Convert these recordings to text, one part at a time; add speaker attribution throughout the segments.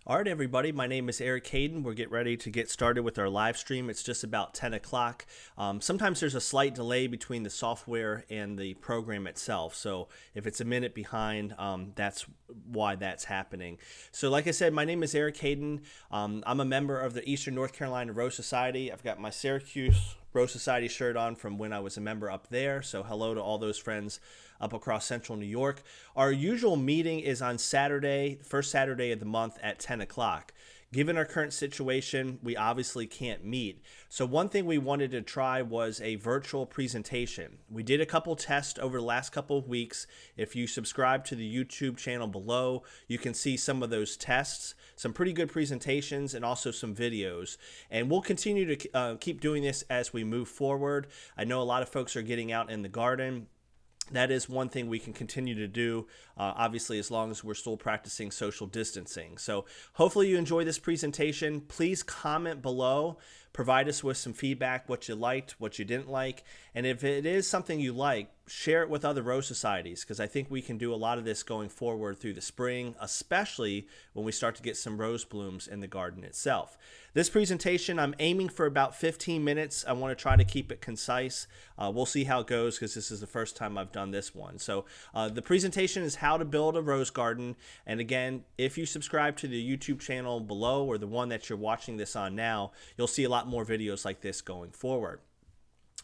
Speaker 1: All right, everybody. My name is Eric Hayden. We're getting ready to get started with our live stream. It's just about 10 o'clock. Sometimes there's a slight delay between the software and the program itself. So if it's a minute behind, that's why that's happening. So like I said, my name is Eric Hayden. I'm a member of the Eastern North Carolina Rose Society. I've got my Syracuse Rose Society shirt on from when I was a member up there. So hello to all those friends up across central New York. Our usual meeting is on Saturday, first Saturday of the month at 10 o'clock. Given our current situation, we obviously can't meet. So one thing we wanted to try was a virtual presentation. We did a couple tests over the last couple of weeks. If you subscribe to the YouTube channel below, you can see some of those tests, some pretty good presentations, and also some videos. And we'll continue to keep doing this as we move forward. I know a lot of folks are getting out in the garden. That is one thing we can continue to do, obviously, as long as we're still practicing social distancing. So hopefully you enjoy this presentation. Please comment below. Provide us with some feedback, what you liked, what you didn't like. And if it is something you like, share it with other Rose Societies, because I think we can do a lot of this going forward through the spring, especially when we start to get some rose blooms in the garden itself. This presentation, I'm aiming for about 15 minutes. I want to try to keep it concise. We'll see how it goes, because this is the first time I've done this one. So the presentation is how to build a rose garden. And again, if you subscribe to the YouTube channel below or the one that you're watching this on now, you'll see a lot more videos like this going forward.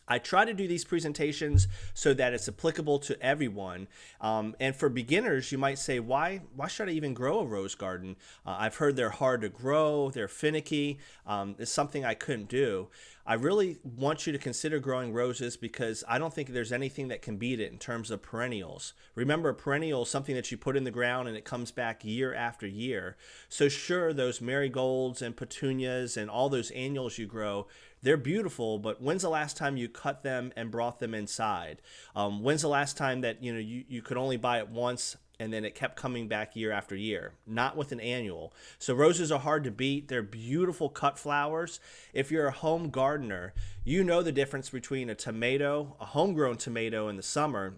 Speaker 1: I try to do these presentations so that it's applicable to everyone. And for beginners, you might say, why should I even grow a rose garden? I've heard they're hard to grow, they're finicky. It's something I couldn't do. I really want you to consider growing roses because I don't think there's anything that can beat it in terms of perennials. Remember, a perennial is something that you put in the ground and it comes back year after year. So sure, those marigolds and petunias and all those annuals you grow, they're beautiful, but when's the last time you cut them and brought them inside? When's the last time that you could only buy it once and then it kept coming back year after year? Not with an annual. So roses are hard to beat. They're beautiful cut flowers. If you're a home gardener, you know the difference between a tomato, a homegrown tomato in the summer,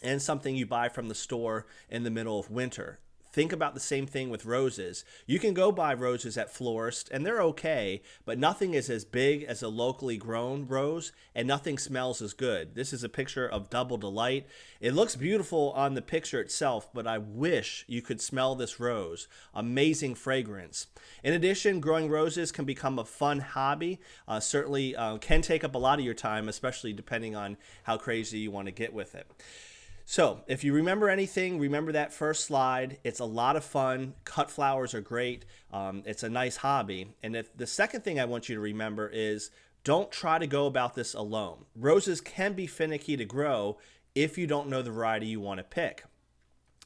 Speaker 1: and something you buy from the store in the middle of winter. Think about the same thing with roses. You can go buy roses at florists, and they're okay, but nothing is as big as a locally grown rose, and nothing smells as good. This is a picture of Double Delight. It looks beautiful on the picture itself, but I wish you could smell this rose. Amazing fragrance. In addition, growing roses can become a fun hobby. Certainly can take up a lot of your time, especially depending on how crazy you want to get with it. So if you remember anything, remember that first slide. It's a lot of fun. Cut flowers are great. It's a nice hobby. And the second thing I want you to remember is don't try to go about this alone. Roses can be finicky to grow if you don't know the variety you want to pick.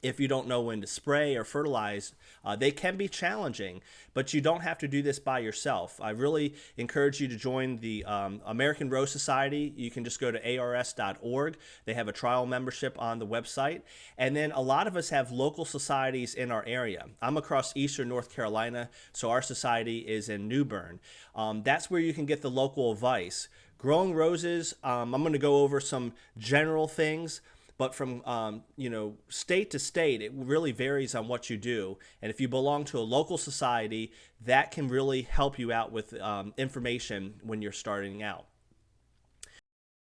Speaker 1: If you don't know when to spray or fertilize, they can be challenging, but you don't have to do this by yourself. I really encourage you to join the American Rose Society. You can just go to ars.org. They have a trial membership on the website. And then a lot of us have local societies in our area. I'm across Eastern North Carolina, so our society is in New Bern. That's where you can get the local advice. Growing roses, I'm going to go over some general things. But from state to state, it really varies on what you do. And if you belong to a local society, that can really help you out with information when you're starting out. A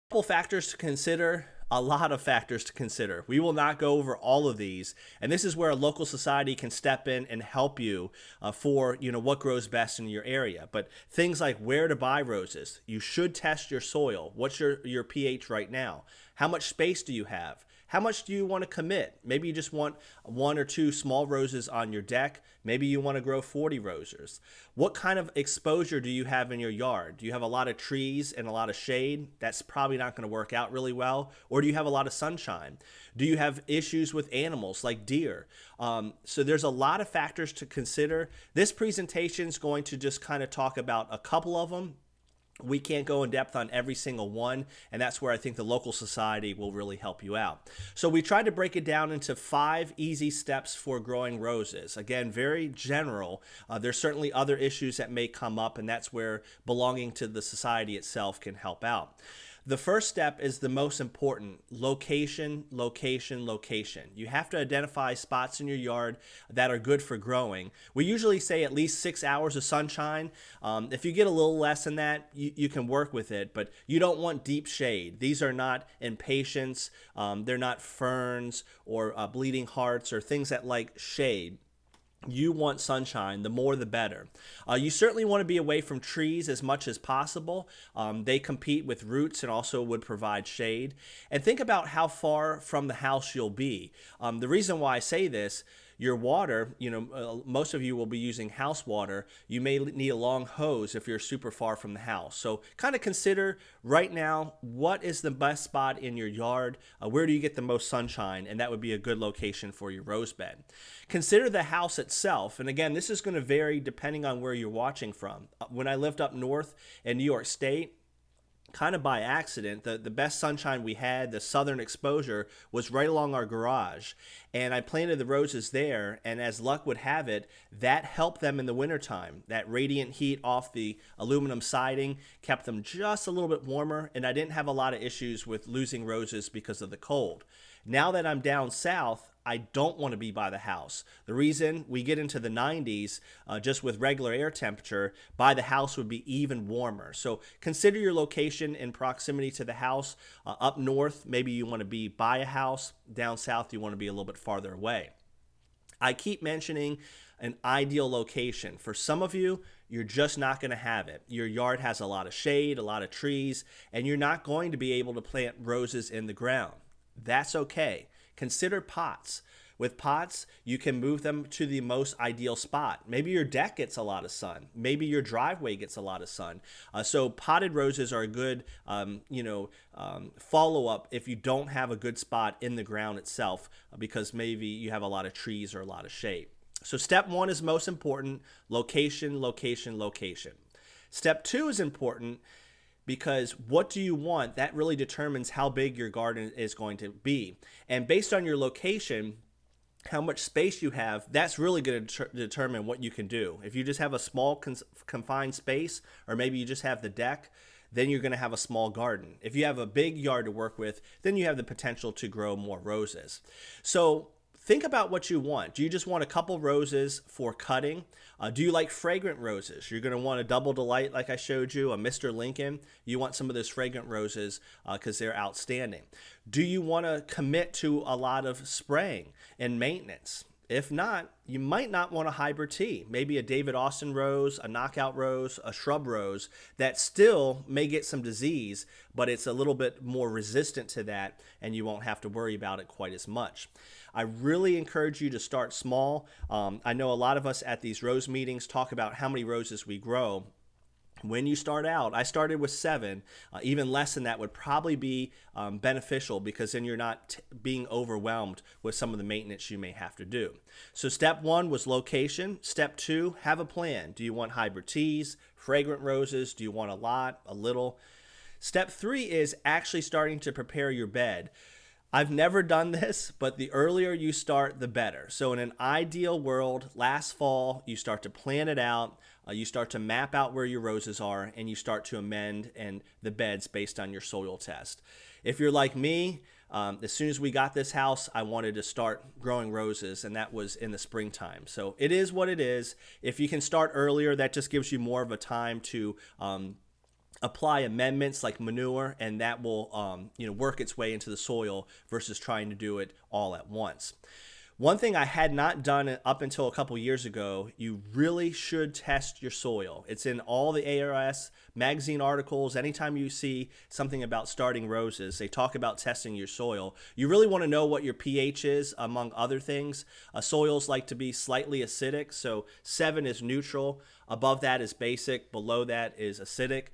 Speaker 1: couple factors to consider. A lot of factors to consider. We will not go over all of these, and this is where a local society can step in and help you for what grows best in your area. But things like where to buy roses, you should test your soil. What's your pH right now? How much space do you have? How much do you want to commit? Maybe you just want 1 or 2 small roses on your deck. Maybe you want to grow 40 roses. What kind of exposure do you have in your yard? Do you have a lot of trees and a lot of shade? That's probably not going to work out really well. Or do you have a lot of sunshine? Do you have issues with animals like deer? So there's a lot of factors to consider. This presentation is going to just kind of talk about a couple of them. We can't go in depth on every single one, and that's where I think the local society will really help you out. So we tried to break it down into 5 easy steps for growing roses. Again, very general. There's certainly other issues that may come up, and that's where belonging to the society itself can help out. The first step is the most important: location, location, location. You have to identify spots in your yard that are good for growing. We usually say at least 6 hours of sunshine. If you get a little less than that, you can work with it, but you don't want deep shade. These are not impatiens, they're not ferns or bleeding hearts or things that like shade. You want sunshine, the more the better. You certainly want to be away from trees as much as possible. They compete with roots and also would provide shade. And think about how far from the house you'll be. The reason why I say this: your water, most of you will be using house water. You may need a long hose if you're super far from the house. So kind of consider right now, what is the best spot in your yard? Where do you get the most sunshine? And that would be a good location for your rose bed. Consider the house itself. And again, this is going to vary depending on where you're watching from. When I lived up north in New York State, kind of by accident, the best sunshine we had, the southern exposure, was right along our garage. And I planted the roses there, and as luck would have it, that helped them in the wintertime. That radiant heat off the aluminum siding kept them just a little bit warmer, and I didn't have a lot of issues with losing roses because of the cold. Now that I'm down south, I don't want to be by the house. The reason: we get into the 90s just with regular air temperature, by the house would be even warmer. So consider your location in proximity to the house. Up north, maybe you want to be by a house. Down south, you want to be a little bit farther away. I keep mentioning an ideal location. For some of you, you're just not going to have it. Your yard has a lot of shade, a lot of trees, and you're not going to be able to plant roses in the ground. That's okay. Consider pots. With pots, you can move them to the most ideal spot. Maybe your deck gets a lot of sun. Maybe your driveway gets a lot of sun. So potted roses are a good, follow-up if you don't have a good spot in the ground itself, because maybe you have a lot of trees or a lot of shade. So step one is most important: location, location, location. Step two is important, because what do you want? That really determines how big your garden is going to be. And based on your location, how much space you have, that's really going to determine what you can do. If you just have a small confined space, or maybe you just have the deck, then you're going to have a small garden. If you have a big yard to work with, then you have the potential to grow more roses. So think about what you want. Do you just want a couple roses for cutting? Do you like fragrant roses? You're going to want a Double Delight like I showed you, a Mr. Lincoln. You want some of those fragrant roses because they're outstanding. Do you want to commit to a lot of spraying and maintenance? If not, you might not want a hybrid tea. Maybe a David Austin rose, a knockout rose, a shrub rose that still may get some disease, but it's a little bit more resistant to that, and you won't have to worry about it quite as much. I really encourage you to start small. I know a lot of us at these rose meetings talk about how many roses we grow. When you start out, I started with 7. Even less than that would probably be beneficial, because then you're not being overwhelmed with some of the maintenance you may have to do. So step 1 was location. Step 2, have a plan. Do you want hybrid teas, fragrant roses? Do you want a lot, a little? Step 3 is actually starting to prepare your bed. I've never done this, but the earlier you start, the better. So in an ideal world, last fall, you start to plan it out, you start to map out where your roses are, and you start to amend and the beds based on your soil test. If you're like me, as soon as we got this house, I wanted to start growing roses, and that was in the springtime. So it is what it is. If you can start earlier, that just gives you more of a time to apply amendments like manure, and that will work its way into the soil versus trying to do it all at once. One thing I had not done up until a couple years ago: you really should test your soil. It's in all the ARS magazine articles. Anytime you see something about starting roses, they talk about testing your soil. You really want to know what your pH is, among other things. Soils like to be slightly acidic, so 7 is neutral. Above that is basic. Below that is acidic.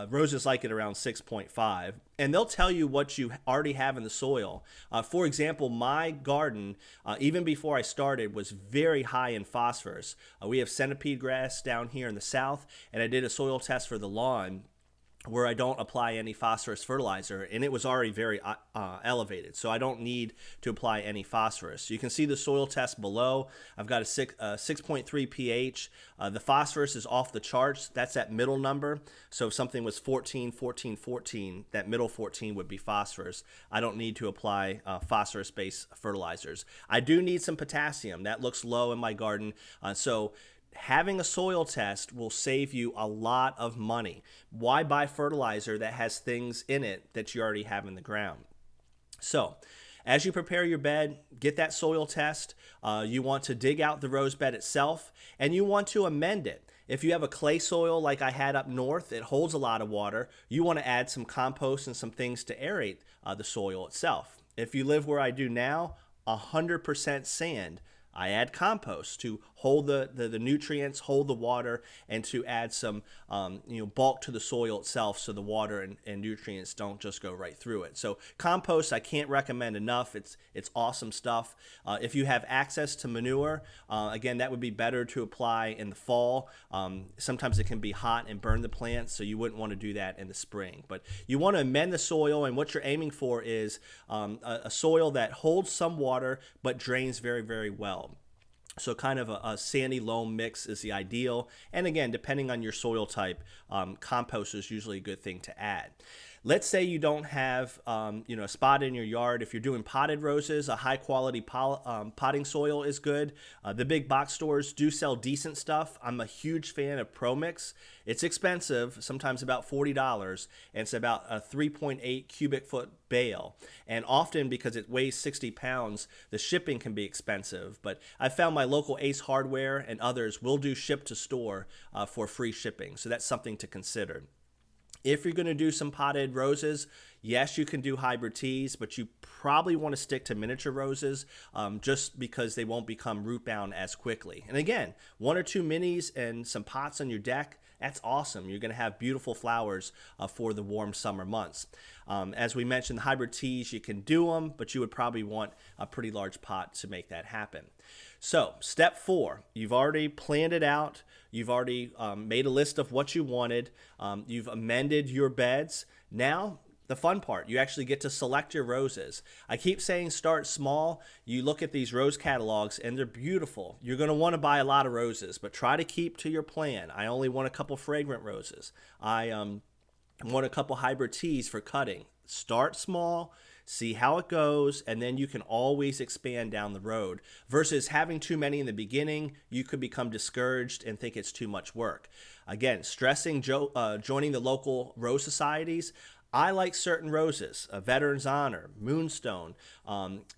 Speaker 1: Roses like it around 6.5. And they'll tell you what you already have in the soil. For example, my garden, even before I started, was very high in phosphorus. We have centipede grass down here in the south, and I did a soil test for the lawn. where I don't apply any phosphorus fertilizer, and it was already very elevated, so I don't need to apply any phosphorus. You can see the soil test below. I've got a 6.3 pH. The phosphorus is off the charts. That's that middle number. So if something was 14, 14, 14, that middle 14 would be phosphorus. I don't need to apply phosphorus-based fertilizers. I do need some potassium. That looks low in my garden, so having a soil test will save you a lot of money. Why buy fertilizer that has things in it that you already have in the ground? So, as you prepare your bed, get that soil test. You want to dig out the rose bed itself, and you want to amend it. If you have a clay soil like I had up north, it holds a lot of water. You want to add some compost and some things to aerate the soil itself. If you live where I do now, 100% sand. I add compost to hold the nutrients, hold the water, and to add some bulk to the soil itself so the water and nutrients don't just go right through it. So compost I can't recommend enough. It's awesome stuff. If you have access to manure, again, that would be better to apply in the fall. Sometimes it can be hot and burn the plants, so you wouldn't want to do that in the spring. But you want to amend the soil, and what you're aiming for is a soil that holds some water but drains very, very well. So kind of a sandy loam mix is the ideal. And again, depending on your soil type, compost is usually a good thing to add. Let's say you don't have a spot in your yard. If you're doing potted roses, a high quality potting soil is good. The big box stores do sell decent stuff. I'm a huge fan of ProMix. It's expensive, sometimes about $40, and it's about a 3.8 cubic foot bale. And often, because it weighs 60 pounds, the shipping can be expensive. But I found my local Ace Hardware and others will do ship to store for free shipping. So that's something to consider. If you're going to do some potted roses, yes, you can do hybrid teas, but you probably want to stick to miniature roses just because they won't become root bound as quickly. And again, 1 or 2 minis and some pots on your deck, that's awesome. You're going to have beautiful flowers for the warm summer months. As we mentioned, hybrid teas, you can do them, but you would probably want a pretty large pot to make that happen. So step 4, you've already planned it out. You've already made a list of what you wanted. You've amended your beds. Now, the fun part, you actually get to select your roses. I keep saying start small. You look at these rose catalogs and they're beautiful. You're going to want to buy a lot of roses, but try to keep to your plan. I only want a couple fragrant roses. I want a couple hybrid teas for cutting. Start small, see how it goes, and then you can always expand down the road. Versus having too many in the beginning, you could become discouraged and think it's too much work. Again, stressing joining the local rose societies. I like certain roses, Veterans Honor, Moonstone,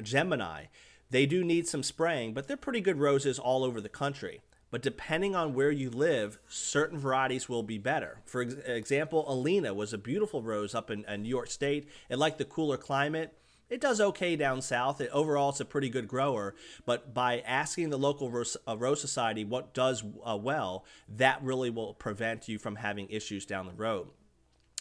Speaker 1: Gemini. They do need some spraying, but they're pretty good roses all over the country. But depending on where you live, certain varieties will be better. For example, Alina was a beautiful rose up in New York State. It liked the cooler climate. It does okay down south. Overall, it's a pretty good grower. But by asking the local rose society what does well, that really will prevent you from having issues down the road.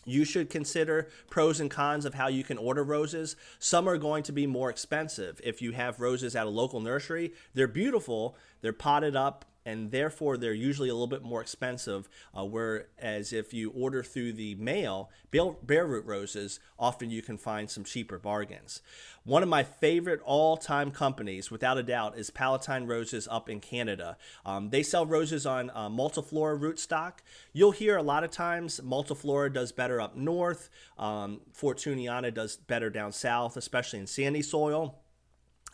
Speaker 1: You should consider pros and cons of how you can order roses. Some are going to be more expensive. If you have roses at a local nursery, they're beautiful, they're potted up, and therefore they're usually a little bit more expensive, whereas if you order through the mail, bare root roses, often you can find some cheaper bargains. One of my favorite all-time companies, without a doubt, is Palatine Roses up in Canada. They sell roses on Multiflora rootstock. You'll hear a lot of times Multiflora does better up north, Fortuniana does better down south, especially in sandy soil.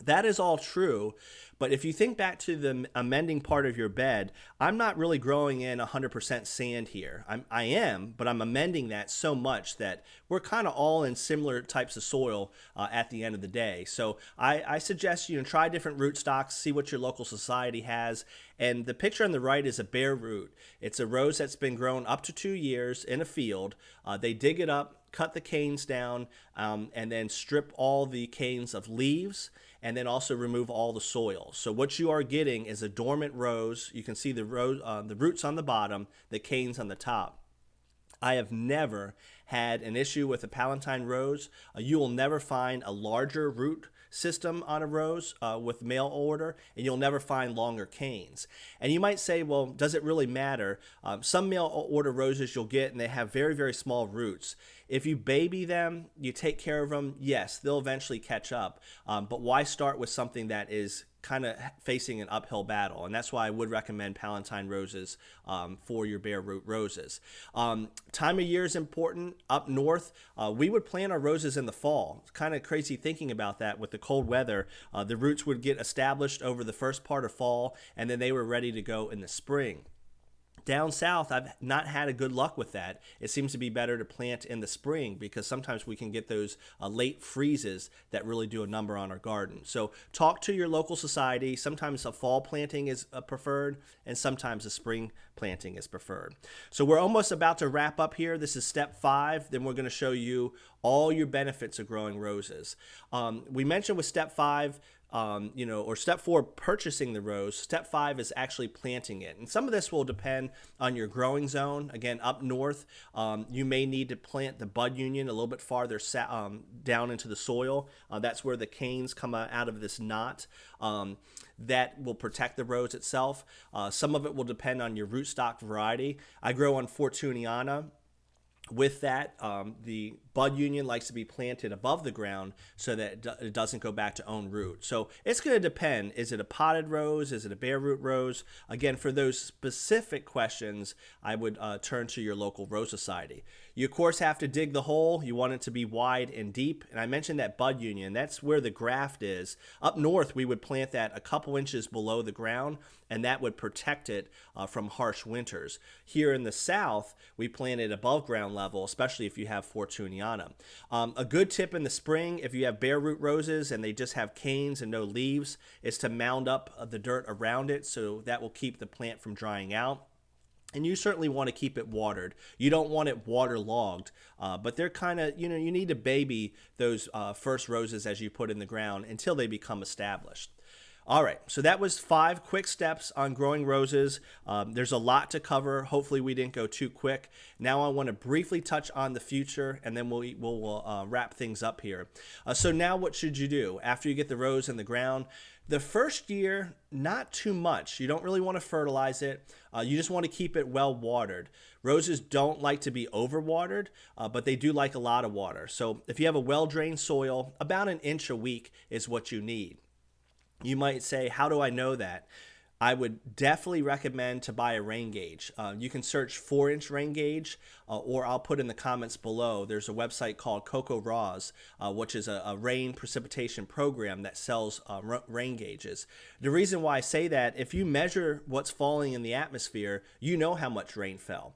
Speaker 1: That is all true, but if you think back to the amending part of your bed, I'm not really growing in 100% sand here. I am, but I'm amending that so much that we're kind of all in similar types of soil at the end of the day. So I suggest try different rootstocks, see what your local society has. And the picture on the right is a bare root. It's a rose that's been grown up to 2 years in a field. They dig it up, cut the canes down, and then strip all the canes of leaves, and then also remove all the soil. So what you are getting is a dormant rose. You can see the roots on the bottom, the canes on the top. I have never had an issue with a Palatine rose. You will never find a larger root system on a rose with mail order, and you'll never find longer canes. And you might say, well, does it really matter? Some mail order roses you'll get, and they have very, very small roots. If you baby them, you take care of them, yes, they'll eventually catch up. But why start with something that is kind of facing an uphill battle? And that's why I would recommend Palatine roses for your bare root roses. Time of year is important. Up north, we would plant our roses in the fall. It's kind of crazy thinking about that with the cold weather. The roots would get established over the first part of fall, and then they were ready to go in the spring. Down south, I've not had a good luck with that. It seems to be better to plant in the spring because sometimes we can get those late freezes that really do a number on our garden. So talk to your local society. Sometimes a fall planting is preferred, and sometimes a spring planting is preferred. So we're almost about to wrap up here. This is step 5. Then we're going to show you all your benefits of growing roses. We mentioned with step 5, or step 4, purchasing the rose. Step 5 is actually planting it. And some of this will depend on your growing zone. Again, up north, you may need to plant the bud union a little bit farther down into the soil. That's where the canes come out of this knot. That will protect the rose itself. Some of it will depend on your rootstock variety. I grow on Fortuniana. With that, the bud union likes to be planted above the ground so that it doesn't go back to own root. So it's going to depend. Is it a potted rose? Is it a bare root rose? Again, for those specific questions, I would turn to your local rose society. You, of course, have to dig the hole. You want it to be wide and deep. And I mentioned that bud union. That's where the graft is. Up north, we would plant that a couple inches below the ground, and that would protect it from harsh winters. Here in the south, we plant it above ground level, especially if you have Fortuniana. A good tip in the spring, if you have bare root roses and they just have canes and no leaves, is to mound up the dirt around it, so that will keep the plant from drying out. And you certainly want to keep it watered. You don't want it waterlogged, but they're kind of, you need to baby those first roses as you put in the ground until they become established. All right, so that was 5 quick steps on growing roses. There's a lot to cover. Hopefully we didn't go too quick. Now I want to briefly touch on the future, and then we'll wrap things up here. So now what should you do after you get the rose in the ground? The first year, not too much. You don't really want to fertilize it. You just want to keep it well watered. Roses don't like to be overwatered, but they do like a lot of water. So if you have a well-drained soil, about 1 inch a week is what you need. You might say, how do I know that? I would definitely recommend to buy a rain gauge. You can search 4-inch rain gauge, or I'll put in the comments below. There's a website called Coco Raws, which is a rain precipitation program that sells rain gauges. The reason why I say that, if you measure what's falling in the atmosphere, you know how much rain fell.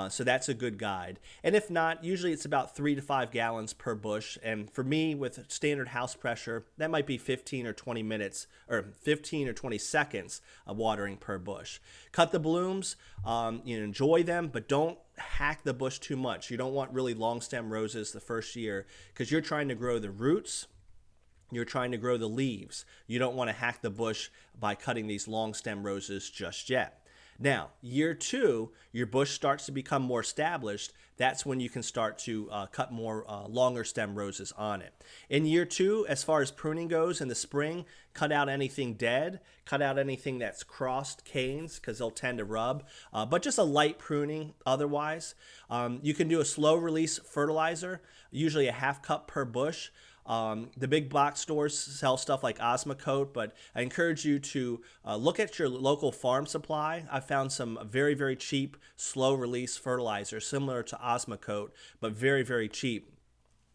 Speaker 1: So that's a good guide. And if not, usually it's about 3 to 5 gallons per bush. And for me, with standard house pressure, that might be 15 or 20 minutes, or 15 or 20 seconds of watering per bush. Cut the blooms, enjoy them, but don't hack the bush too much. You don't want really long stem roses the first year, because you're trying to grow the roots. You're trying to grow the leaves. You don't want to hack the bush by cutting these long stem roses just yet. Now, year 2, your bush starts to become more established. That's when you can start to cut more longer stem roses on it. In year 2, as far as pruning goes, in the spring, cut out anything dead, cut out anything that's crossed canes, because they'll tend to rub, but just a light pruning otherwise. You can do a slow release fertilizer, usually a half cup per bush. The big box stores sell stuff like Osmocote, but I encourage you to look at your local farm supply. I found some very, very cheap, slow release fertilizer similar to Osmocote, but very, very cheap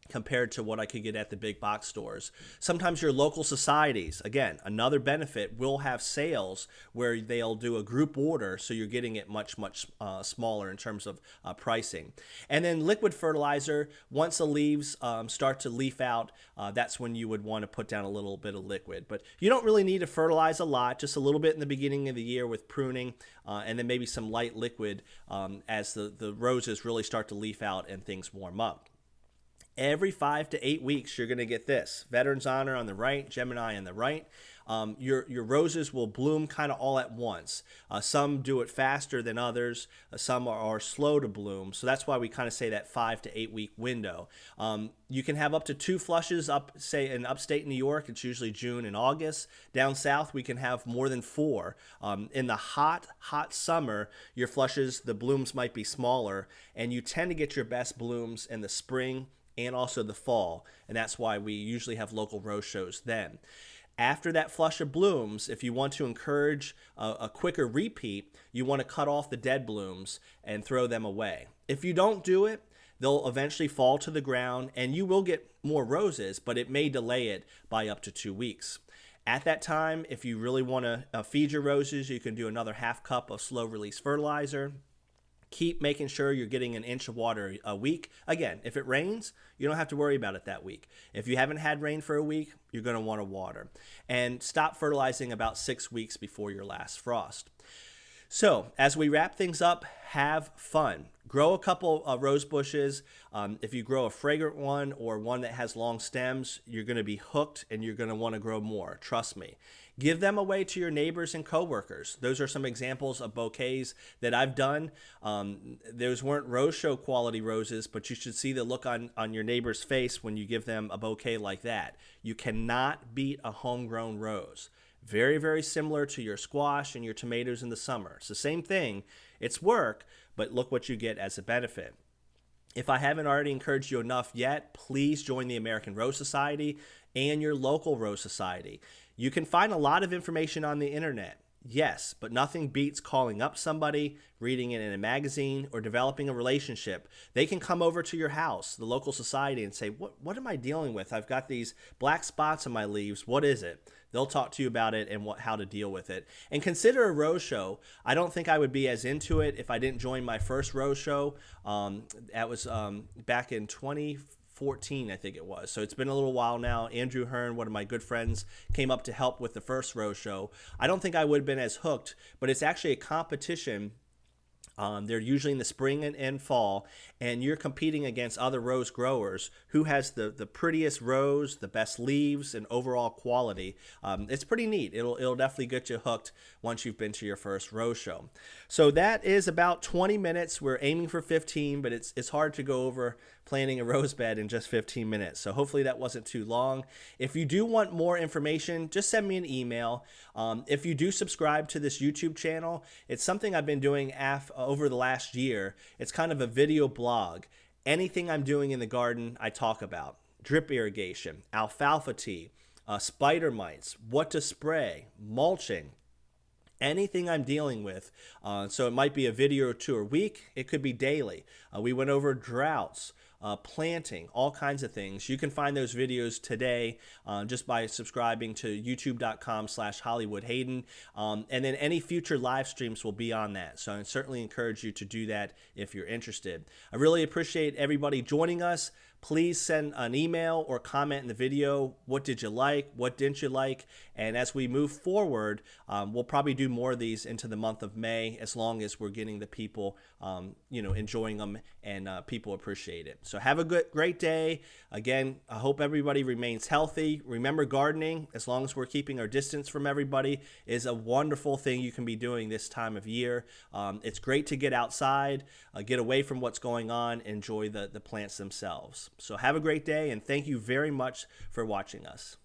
Speaker 1: compared to what I could get at the big box stores. Sometimes your local societies, again, another benefit, will have sales where they'll do a group order, so you're getting it much, much smaller in terms of pricing. And then liquid fertilizer, once the leaves start to leaf out, that's when you would want to put down a little bit of liquid. But you don't really need to fertilize a lot, just a little bit in the beginning of the year with pruning, and then maybe some light liquid as the roses really start to leaf out and things warm up. Every 5 to 8 weeks, you're going to get this. Veterans Honor on the right, Gemini on the right. your roses will bloom kind of all at once. Some do it faster than others. Some are slow to bloom. So that's why we kind of say that 5 to 8 week window. You can have up to 2 flushes up, say in upstate New York. It's usually June and August. Down south, we can have more than 4. In the hot summer, your flushes, the blooms might be smaller, and you tend to get your best blooms in the spring and also the fall. And that's why we usually have local rose shows then. After that flush of blooms, if you want to encourage a quicker repeat, you want to cut off the dead blooms and throw them away. If you don't do it, they'll eventually fall to the ground and you will get more roses, but it may delay it by up to 2 weeks. At that time, if you really want to feed your roses, you can do another half cup of slow release fertilizer. Keep making sure you're getting an inch of water a week. Again, if it rains, you don't have to worry about it that week. If you haven't had rain for a week, you're going to want to water. And stop fertilizing about 6 weeks before your last frost. So as we wrap things up, have fun. Grow a couple of rose bushes. If you grow a fragrant one or one that has long stems, you're going to be hooked and you're going to want to grow more. Trust me. Give them away to your neighbors and coworkers. Those are some examples of bouquets that I've done. Those weren't rose show quality roses, but you should see the look on your neighbor's face when you give them a bouquet like that. You cannot beat a homegrown rose. Very, very similar to your squash and your tomatoes in the summer. It's the same thing. It's work, but look what you get as a benefit. If I haven't already encouraged you enough yet, please join the American Rose Society and your local Rose Society. You can find a lot of information on the internet. Yes, but nothing beats calling up somebody, reading it in a magazine, or developing a relationship. They can come over to your house, the local society, and say, what am I dealing with? I've got these black spots on my leaves. What is it? They'll talk to you about it and how to deal with it. And consider a rose show. I don't think I would be as into it if I didn't join my first rose show. That was back in 2014, I think it was. So it's been a little while now. Andrew Hearn, one of my good friends, came up to help with the first rose show. I don't think I would have been as hooked, but it's actually a competition. They're usually in the spring and fall, and you're competing against other rose growers who has the prettiest rose, the best leaves, and overall quality. It's pretty neat. It'll definitely get you hooked once you've been to your first rose show. So that is about 20 minutes. We're aiming for 15, but it's hard to go over planting a rose bed in just 15 minutes. So hopefully that wasn't too long. If you do want more information, just send me an email. If you do subscribe to this YouTube channel, it's something I've been doing over the last year. It's kind of a video blog. Anything I'm doing in the garden, I talk about. Drip irrigation, alfalfa tea, spider mites, what to spray, mulching, anything I'm dealing with. So it might be a video or 2 a week. It could be daily. We went over droughts, planting, all kinds of things. You can find those videos today just by subscribing to youtube.com/HollywoodHayden. And then any future live streams will be on that. So I certainly encourage you to do that if you're interested. I really appreciate everybody joining us. Please send an email or comment in the video. What did you like? What didn't you like? And as we move forward, we'll probably do more of these into the month of May, as long as we're getting the people, enjoying them and people appreciate it. So have a great day. Again, I hope everybody remains healthy. Remember, gardening, as long as we're keeping our distance from everybody, is a wonderful thing you can be doing this time of year. It's great to get outside, get away from what's going on, enjoy the plants themselves. So have a great day, and thank you very much for watching us.